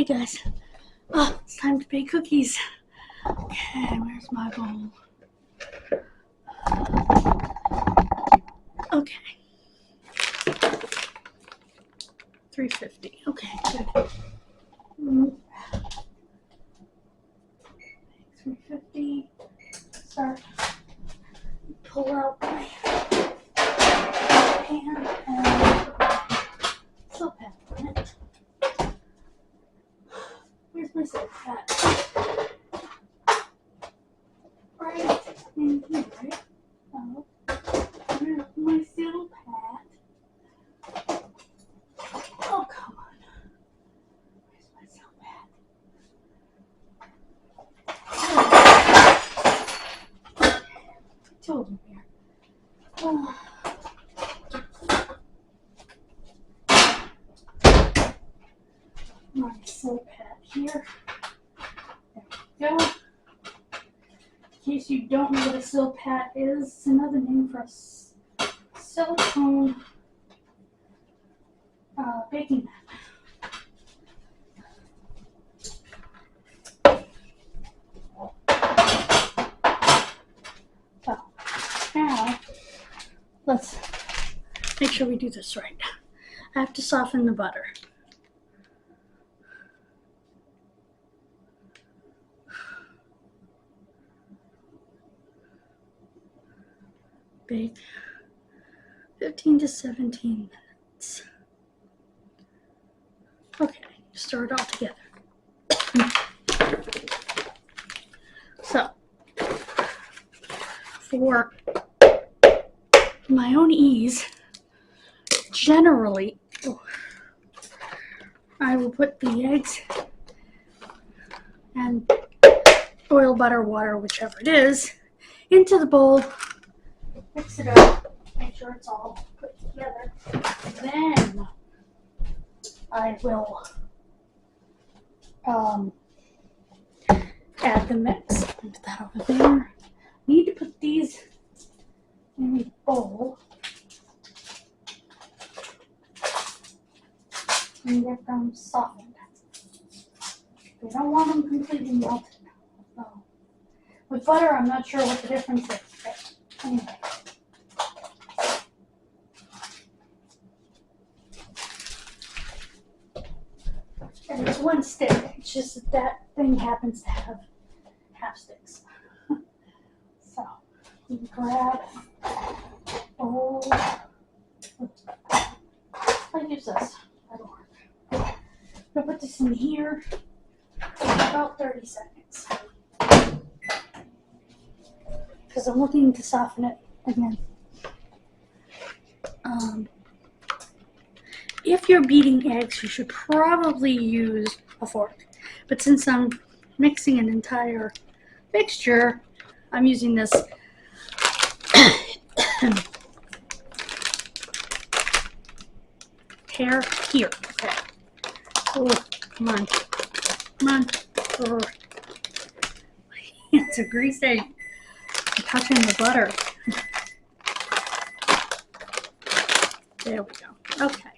guys. Oh, it's time to bake cookies. Okay, where's my bowl? Okay. 350. Okay, good. 350. Start. Pull out my pan and soap pad on it. Where's my soap pad? Right in here, right? Oh, where's my soap pad? Oh, come on. Where's my soap pad? Two of them here. My soap pad here. There we go. In case you don't know what a soap pad is, it's another name for a silicone baking mat. So now let's make sure we do this right. I have to soften the butter. Bake 15 to 17 minutes. Okay, stir it all together. So, for my own ease, generally, I will put the eggs and oil, butter, water, whichever it is, into the bowl. Mix it up, make sure it's all put together. Then I will add the mix. Put that over there. Need to put these in a bowl and get them softened. We don't want them completely melted. So, with butter, I'm not sure what the difference is, but anyway. And it's one stick. It's just that that thing happens to have half sticks. So you grab bowl. I use this. That'll work. I'm gonna put this in here for about 30 seconds. Because I'm looking to soften it again. If you're beating eggs, you should probably use a fork. But since I'm mixing an entire mixture, I'm using this hair here. Okay. Oh, come on. Come on. Oh. It's a greasy. I'm touching the butter. There we go. Okay.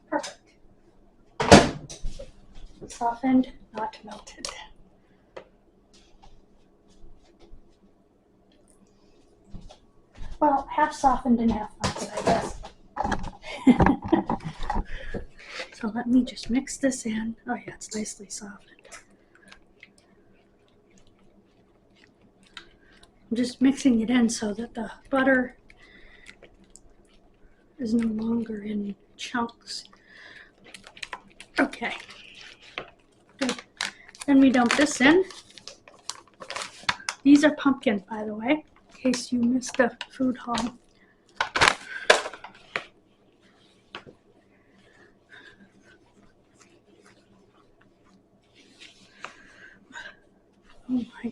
Perfect. Softened, not melted. Well, half softened and half melted, I guess. So let me just mix this in. Oh yeah, it's nicely softened. I'm just mixing it in so that the butter is no longer in chunks. Okay. Good. Then we dump this in. These are pumpkin, by the way, in case you missed the food haul. Oh my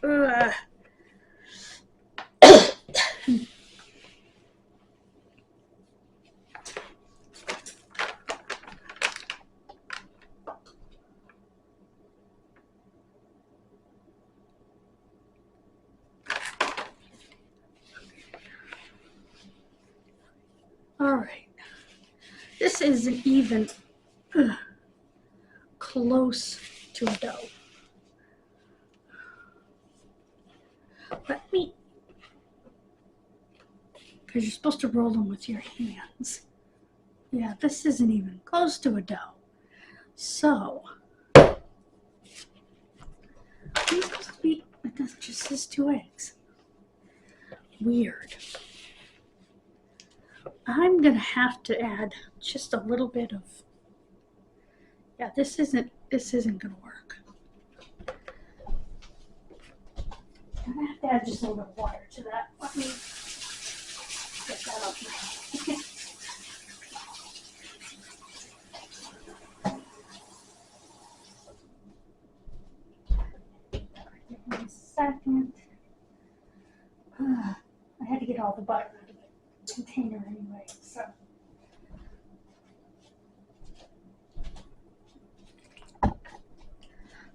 goodness. All right. This isn't even close to a dough. Let me, because you're supposed to roll them with your hands. Yeah, this isn't even close to a dough. So, it's supposed to be, it just says 2 eggs. Weird. I'm gonna have to add just a little bit of, yeah, this isn't gonna work. I'm gonna have to add just a little bit of water to that. Let me get that up here. Give me a second. I had to get all the butter out of the container anyway, so.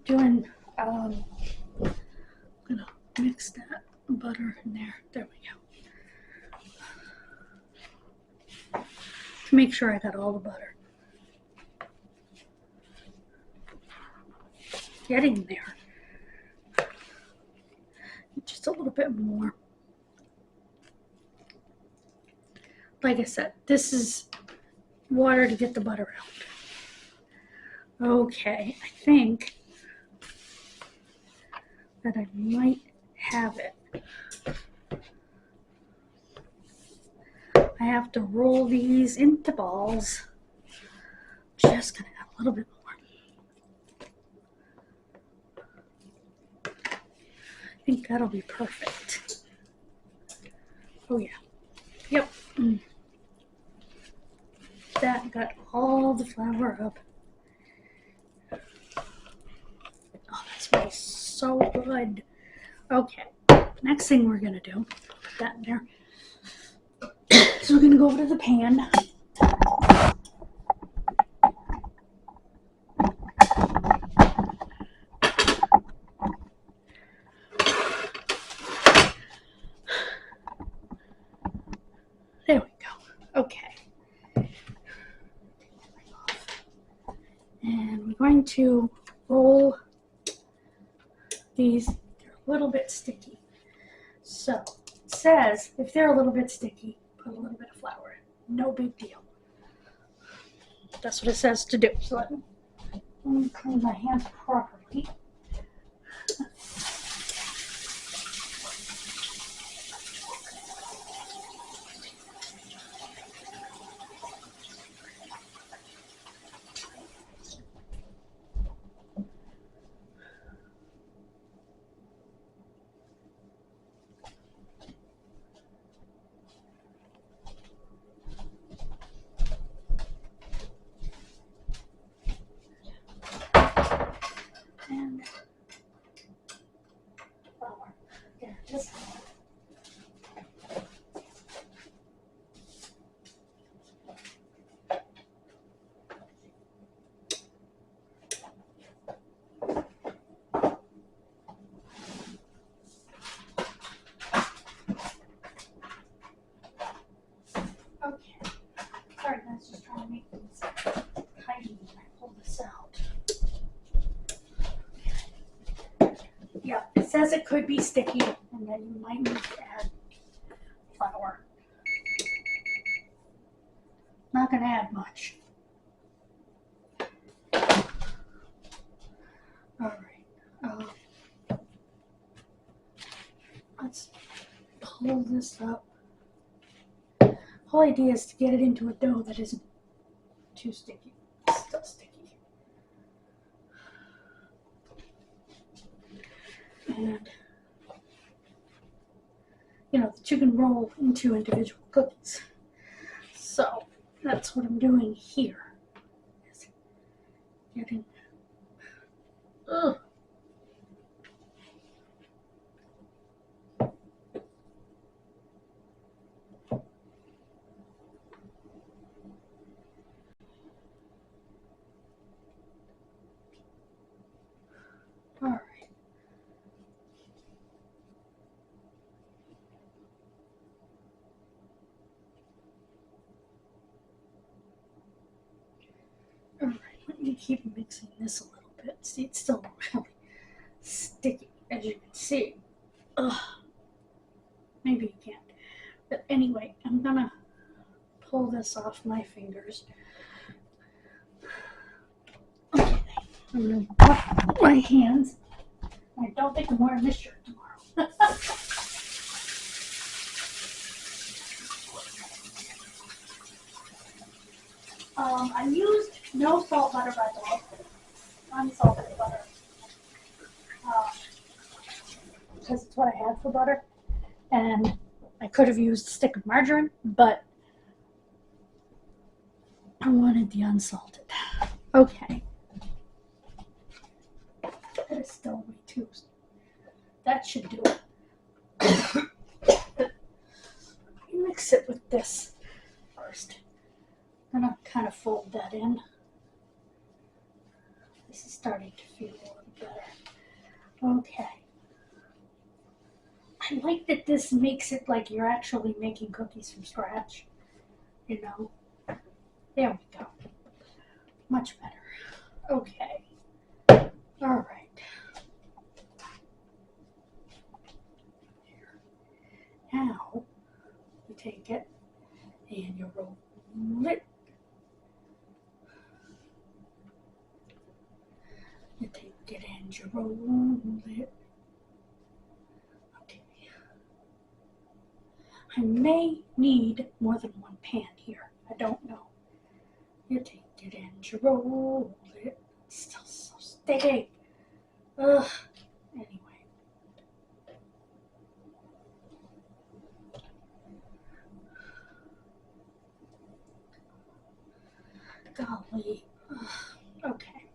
I'm gonna mix that butter in there. There we go. To make sure I got all the butter. Getting there. Just a little bit more. Like I said, this is water to get the butter out. Okay, I think that I might have it. I have to roll these into balls. Just gonna add a little bit more. I think that'll be perfect. Oh yeah. Yep. That got all the flour up. Oh, that smells so good. Okay. Next thing we're gonna do, put that in there. So we're gonna go over to the pan. There we go. Okay. And we're going to roll these. They're a little bit sticky. So it says if they're a little bit sticky, put a little bit of flour in. No big deal. That's what it says to do. So let me clean my hands properly. And flour. There, just okay. Sorry guys, just trying to make things tidy when I pull this out. Yeah, it says it could be sticky and that you might need to add flour. Not gonna add much. Alright. Let's pull this up. The whole idea is to get it into a dough that isn't too sticky. It's still sticky. And that you can roll into individual cookies. So that's what I'm doing here. Is getting all right. You keep mixing this a little bit. See, it's still really sticky, as you can see. Ugh. Maybe you can't. But anyway, I'm gonna pull this off my fingers. Okay, I'm gonna wash my hands. I don't think I'm wearing this shirt tomorrow. I used no salt butter, by the way. Unsalted butter. Because it's what I had for butter. And I could have used a stick of margarine, but I wanted the unsalted. Okay. That is still way too. That should do it. Mix it with this first. I'm gonna kind of fold that in. This is starting to feel a little better. Okay. I like that this makes it like you're actually making cookies from scratch. You know? There we go. Much better. Okay. All right. Now, you take it and you roll it. You take it and you roll it. Okay. I may need more than one pan here. I don't know. You take it and you roll it. It's still so sticky. Ugh. Anyway. Golly. Ugh. Okay.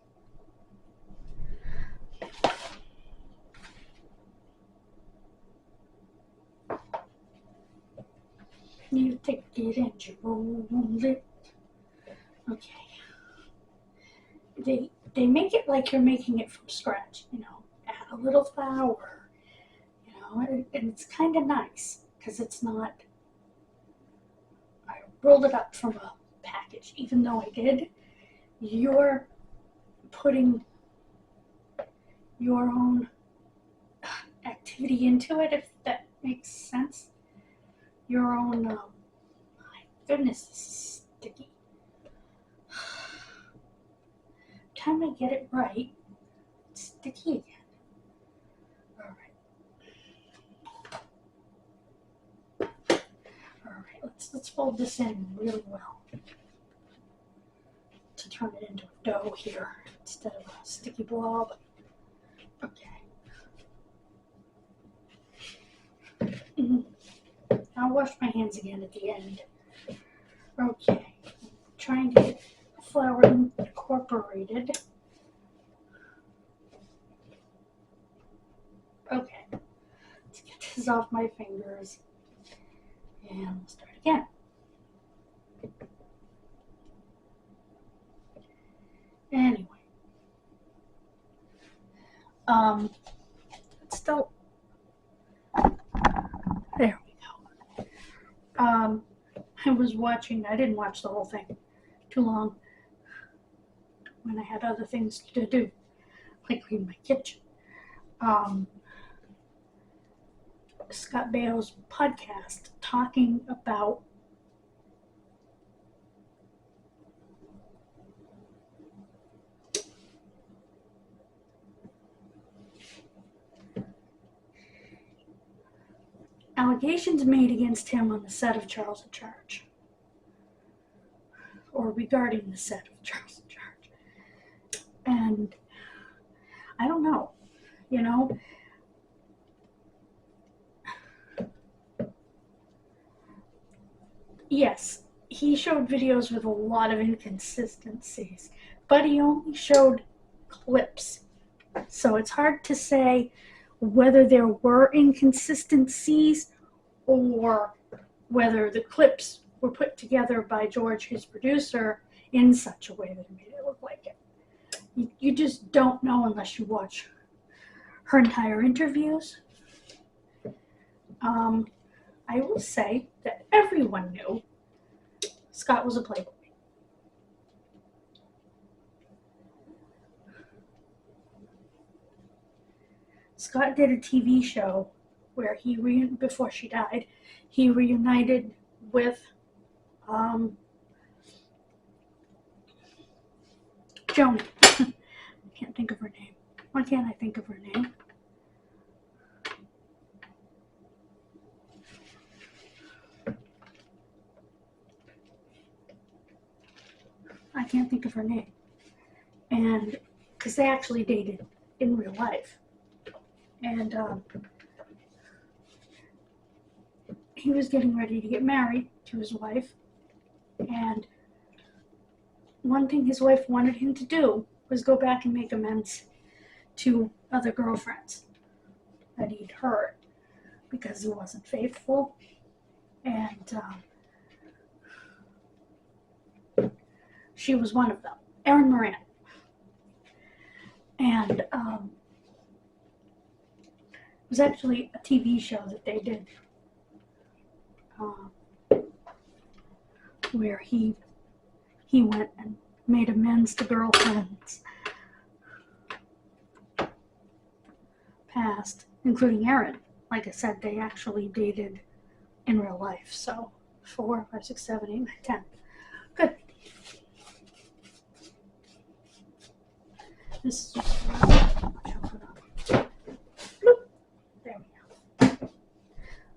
You take it and you roll it. Okay. They make it like you're making it from scratch, you know. Add a little flour, you know, and it's kind of nice because it's not. I rolled it up from a package, even though I did. You're putting your own activity into it, if that makes sense. Your own. My goodness, this is sticky. Time I get it right, it's sticky again. All right, let's fold this in really well to turn it into a dough here instead of a sticky blob. Okay. I'll wash my hands again at the end. Okay, trying to get flour incorporated. Okay, let's get this off my fingers and we'll start again. Anyway, it's still, there we go. I was watching, I didn't watch the whole thing too long when I had other things to do, like clean my kitchen. Scott Baio's podcast talking about allegations made against him on the set of Charles in Charge, or regarding the set of Charles in Charge. And I don't know, you know, yes, he showed videos with a lot of inconsistencies, but he only showed clips. So it's hard to say whether there were inconsistencies or whether the clips were put together by George, his producer, in such a way that it made it look like it. You just don't know unless you watch her entire interviews. I will say that everyone knew Scott was a playboy. Scott did a TV show where before she died, he reunited with Joni. I can't think of her name. Why can't I think of her name? I can't think of her name. And because they actually dated in real life. And he was getting ready to get married to his wife. And one thing his wife wanted him to do was go back and make amends to other girlfriends that he'd hurt because he wasn't faithful. And she was one of them, Erin Moran. And it was actually a TV show that they did where he went and made amends to girlfriends past, including Erin. Like I said, they actually dated in real life. So 4, 5, 6, 7, 8, 9, 10. Good. This is just there we go.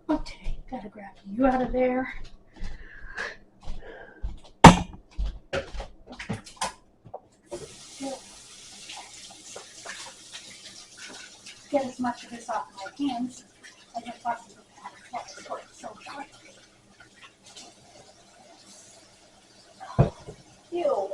Okay, gotta grab you out of there. Get as much of this off my hands as I possibly can. So ew.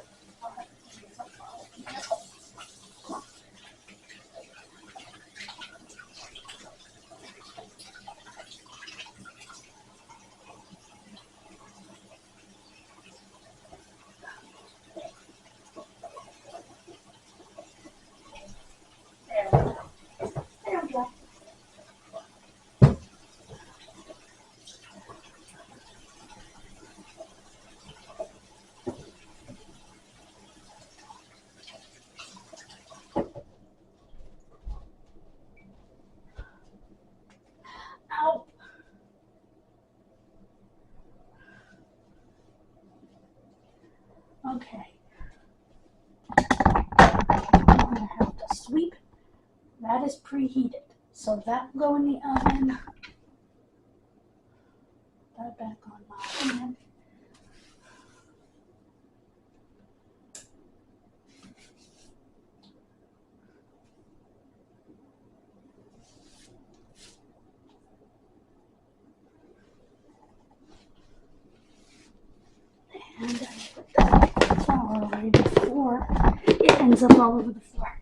Ow. Okay. I'm going to have to sweep. That is preheated. So that will go in the oven. That back on my pan. And I put the flour away before it ends up all over the floor.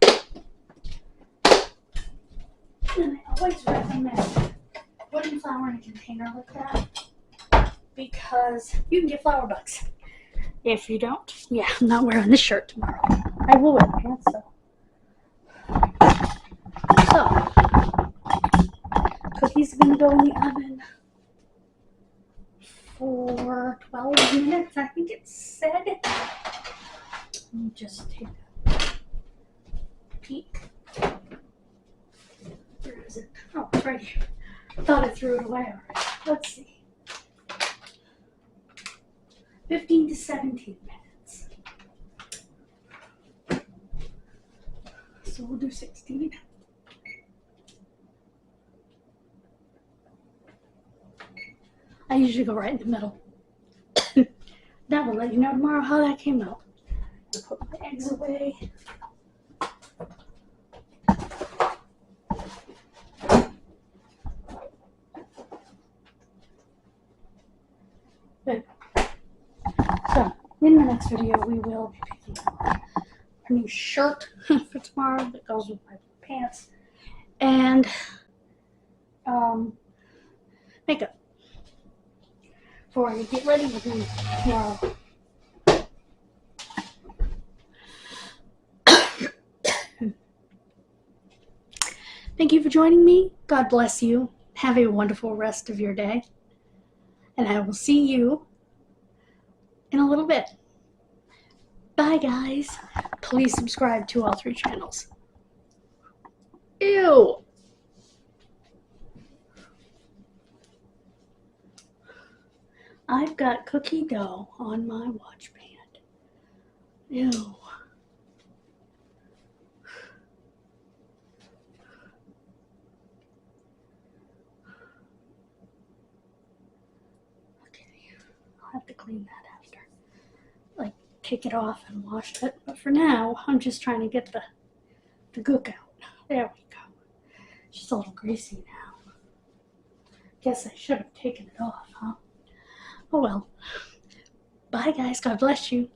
And I always recommend putting flour in a container like that because you can get flour bugs. If you don't, yeah, I'm not wearing this shirt tomorrow. I will wear pants though. So, cookies are going to go in the oven for 12 minutes, I think it said. Let me just take a peek. Where is it? Oh, it's right here. I thought I threw it away already. Let's see. 15 to 17 minutes. So we'll do 16. I usually go right in the middle. That will let you know tomorrow how that came out. I'll put my eggs away. Good. So, in the next video, we will be picking up a new shirt for tomorrow that goes with my pants and makeup before I get ready with me tomorrow. Thank you for joining me. God bless you. Have a wonderful rest of your day. And I will see you in a little bit. Bye, guys. Please subscribe to all 3 channels. Ew. I've got cookie dough on my watch band. Ew. Okay, I'll have to clean that after. Like, take it off and wash it. But for now, I'm just trying to get the gook out. There we go. She's a little greasy now. Guess I should have taken it off, huh? Oh well. Bye, guys. God bless you.